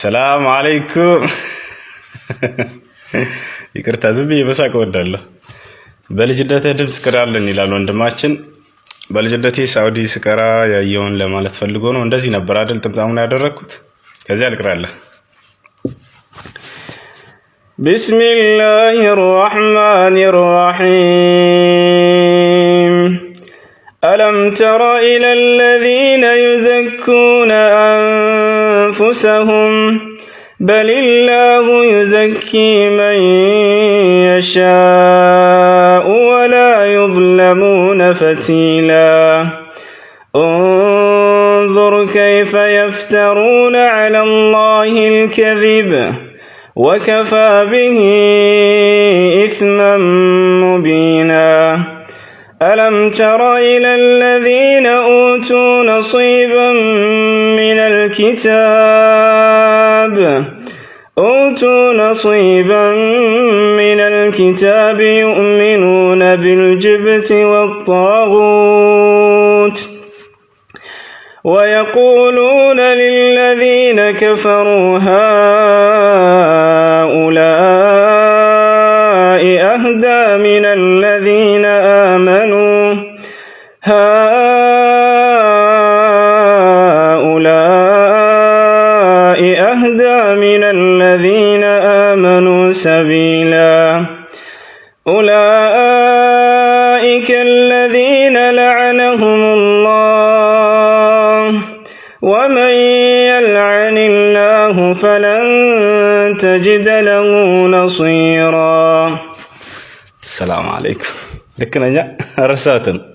ሰላም አለይኩም። ይቅርታ ዝም ብዬ በሳቅ እወዳለሁ። በልጅነትህ ድምፅ ቅዳልን ይላል ወንድማችን። በልጅነቴ ሳውዲ ስቀራ ያየውን ለማለት ፈልጎ ነው። እንደዚህ ነበር አይደል ጥምጣሙን ያደረኩት። ከዚያ ልቅራለህ። ቢስሚላሂር ረህማኒር ረሂም ألم تر إلى الذين يزكون أنفسهم بل الله يزكي من يشاء ولا يظلمون فتيلا انظر كيف يفترون على الله الكذب وكفى به إثما مبينا ألم تر إلى الذين أوتوا نصيبا من الكتاب يؤمنون بالجبت والطاغوت ويقولون للذين كفروا هؤلاء أهدى من الذين آمنوا سبيلا أولئك الذين لعنهم الله ومن يلعن الله فلن تجد له نصيرا. السلام عليكم. لكن أنا رساتن